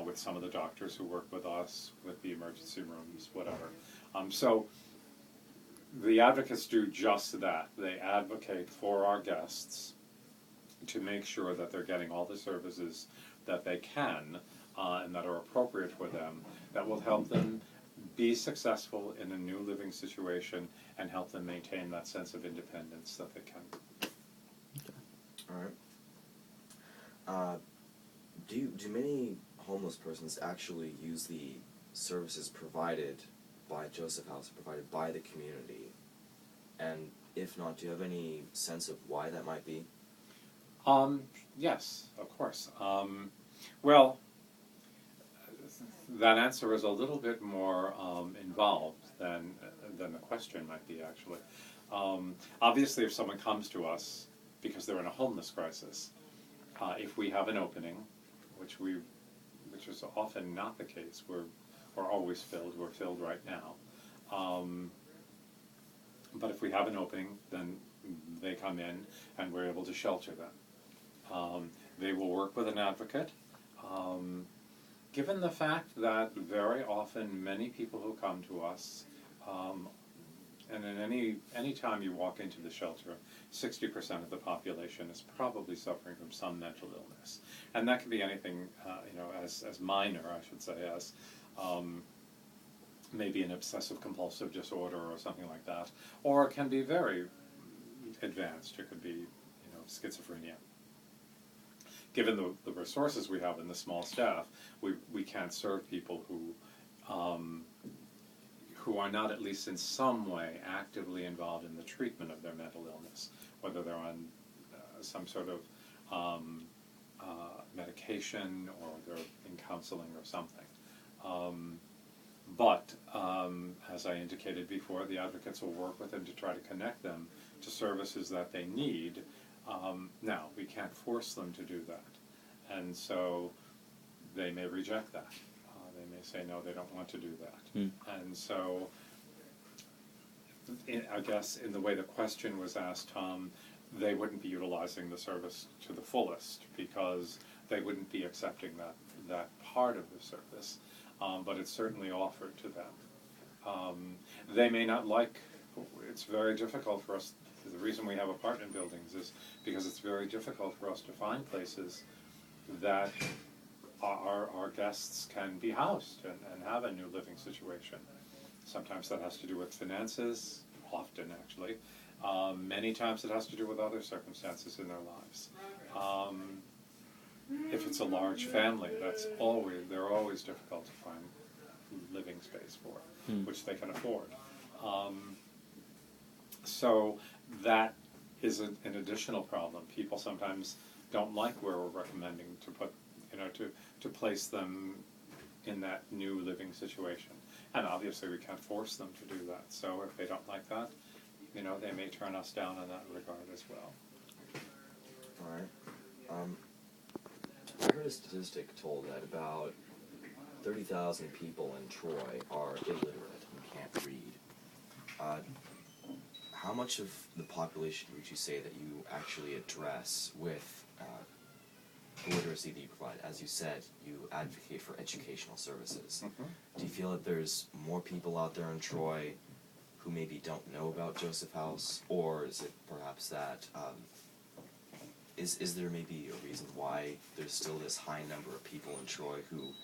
with some of the doctors who work with us, with the emergency rooms, whatever. So the advocates do just that. They advocate for our guests to make sure that they're getting all the services that they can and that are appropriate for them, that will help them be successful in a new living situation and help them maintain that sense of independence that they can. All right. Do many homeless persons actually use the services provided by Joseph House, provided by the community? And if not, do you have any sense of why that might be? Yes, of course. Well, that answer is a little bit more involved than the question might be, actually. Obviously, if someone comes to us because they're in a homeless crisis, if we have an opening, which is often not the case, we're always filled. We're filled right now. But if we have an opening, then they come in and we're able to shelter them. They will work with an advocate. Given the fact that very often many people who come to us, and in any time you walk into the shelter, 60% of the population is probably suffering from some mental illness, and that can be anything, as minor, I should say, as maybe an obsessive compulsive disorder or something like that, or it can be very advanced. It could be, schizophrenia. Given the resources we have in the small staff, we can't serve people who are not at least in some way actively involved in the treatment of their mental illness, whether they're on some sort of medication or they're in counseling or something. But as I indicated before, the advocates will work with them to try to connect them to services that they need. Now, we can't force them to do that, and so they may reject that. They may say, no, they don't want to do that. And so, I guess in the way the question was asked, Tom, they wouldn't be utilizing the service to the fullest because they wouldn't be accepting that part of the service, but it's certainly offered to them. They may not like, it's very difficult for us. The reason we have apartment buildings is because it's very difficult for us to find places that our guests can be housed and have a new living situation. Sometimes that has to do with finances, often actually. Many times it has to do with other circumstances in their lives. If it's a large family, they're always difficult to find living space for, which they can afford. So that is an additional problem. People sometimes don't like where we're recommending to put, to place them in that new living situation. And obviously we can't force them to do that. So if they don't like that, they may turn us down in that regard as well. All right. I heard a statistic told that about 30,000 people in Troy are illiterate and can't read. How much of the population would you say that you actually address with the literacy that you provide? As you said, you advocate for educational services. Mm-hmm. Do you feel that there's more people out there in Troy who maybe don't know about Joseph House, or is it perhaps that is there maybe a reason why there's still this high number of people in Troy who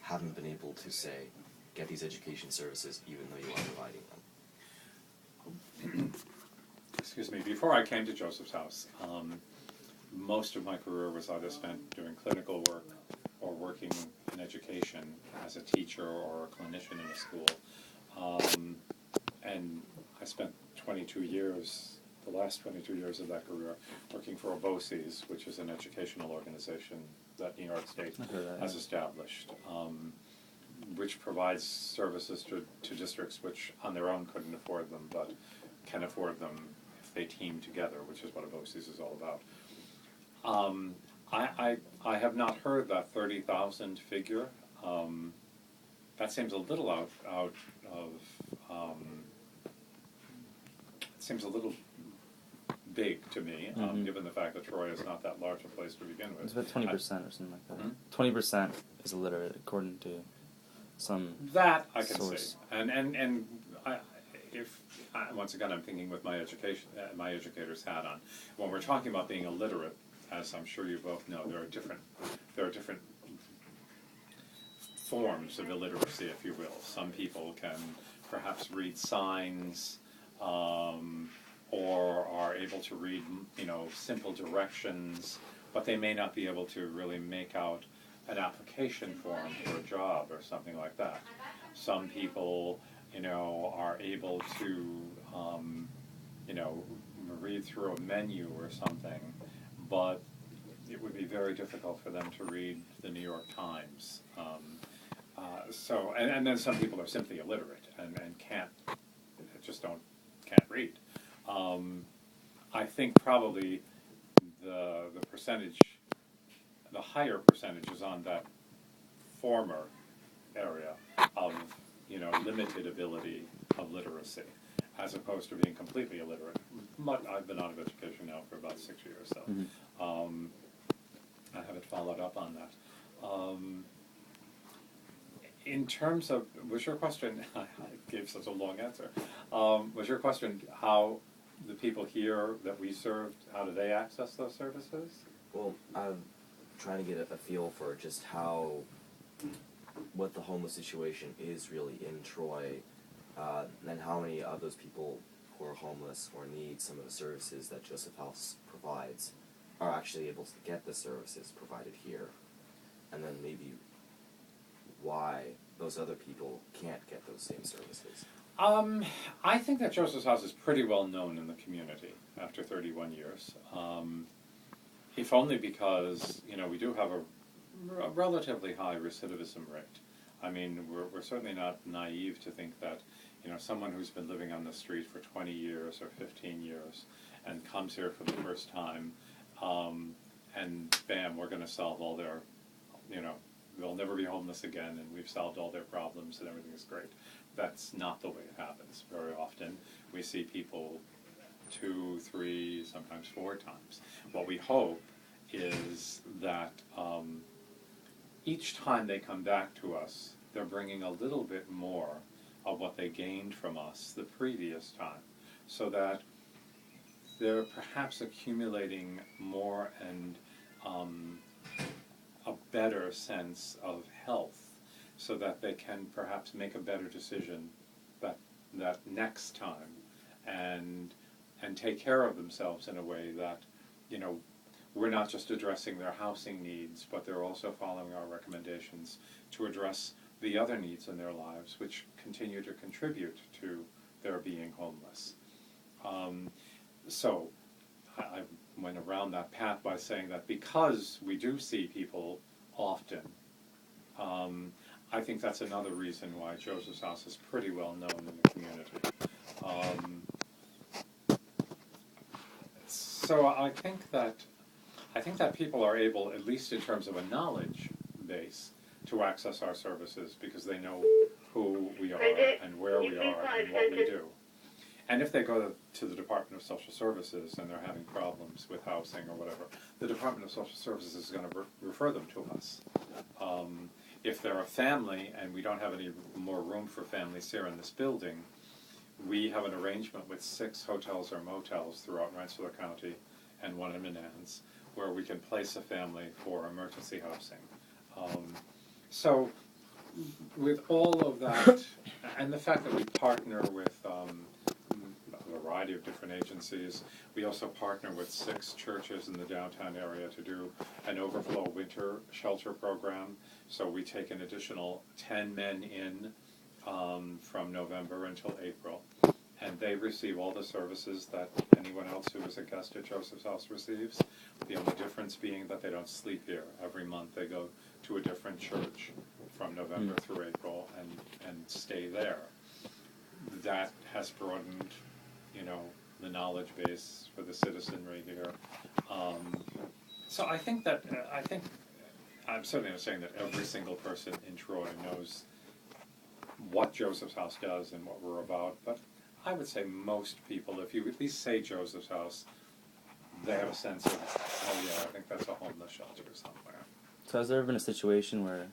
haven't been able to, say, get these education services even though you are providing them? Excuse me, before I came to Joseph's House, most of my career was either spent doing clinical work or working in education as a teacher or a clinician in a school. And I spent 22 years, the last 22 years of that career, working for OBOSIS, which is an educational organization that New York State has established, which provides services to districts which on their own couldn't afford them, but can afford them if they team together, which is what OBOSIS is all about. I have not heard that 30,000 figure. That seems a little out of it seems a little big to me, Mhm. given the fact that Troy is not that large a place to begin with. It's about 20% or something like that. Hmm? 20% is illiterate, according to some That I can source. see, and if once again I'm thinking with my educator's hat on, when we're talking about being illiterate, as I'm sure you both know, there are different forms of illiteracy, if you will. Some people can perhaps read signs, or are able to read, simple directions, but they may not be able to really make out an application form for a job or something like that. Some people, are able to, read through a menu or something, but it would be very difficult for them to read the New York Times. And then some people are simply illiterate and can't read. I think probably the percentage, the higher percentage is on that former area of limited ability of literacy, as opposed to being completely illiterate. But I've been out of education now for about 6 years, so I haven't followed up on that. In terms of, was your question, I gave such a long answer, was your question how the people here that we served, how do they access those services? Well, I'm trying to get a feel for just what the homeless situation is really in Troy, and how many of those people who are homeless or need some of the services that Joseph House provides are actually able to get the services provided here, and then maybe why those other people can't get those same services. I think that Joseph's House is pretty well known in the community after 31 years, if only because, we do have a relatively high recidivism rate. I mean, we're certainly not naive to think that, someone who's been living on the street for 20 years or 15 years and comes here for the first time, and bam, we're going to solve all their, they'll never be homeless again, and we've solved all their problems and everything is great. That's not the way it happens. Very often we see people 2, 3, sometimes 4 times. What we hope is that each time they come back to us, they're bringing a little bit more of what they gained from us the previous time, so that they're perhaps accumulating more and a better sense of health, so that they can perhaps make a better decision that next time, and take care of themselves in a way that, we're not just addressing their housing needs, but they're also following our recommendations to address the other needs in their lives, which continue to contribute to their being homeless. So I went around that path by saying that because we do see people often, I think that's another reason why Joseph's House is pretty well known in the community. So I think that people are able, at least in terms of a knowledge base, to access our services because they know who we are and where we are and what we do. And if they go to the Department of Social Services and they're having problems with housing or whatever, the Department of Social Services is going to refer them to us. If they're a family and we don't have any more room for families here in this building, we have an arrangement with 6 hotels or motels throughout Rensselaer County and one in Menands, where we can place a family for emergency housing. So with all of that, and the fact that we partner with a variety of different agencies, we also partner with 6 churches in the downtown area to do an overflow winter shelter program. So we take an additional 10 men in from November until April, and they receive all the services that anyone else who is a guest at Joseph's House receives. The only difference being that they don't sleep here. Every month they go to a different church from November through April and stay there. That has broadened, the knowledge base for the citizenry here. So I think I'm certainly not saying that every single person in Troy knows what Joseph's House does and what we're about, but I would say most people, if you at least say Joseph's House, they have a sense of, oh yeah, I think that's a homeless shelter somewhere. So has there ever been a situation where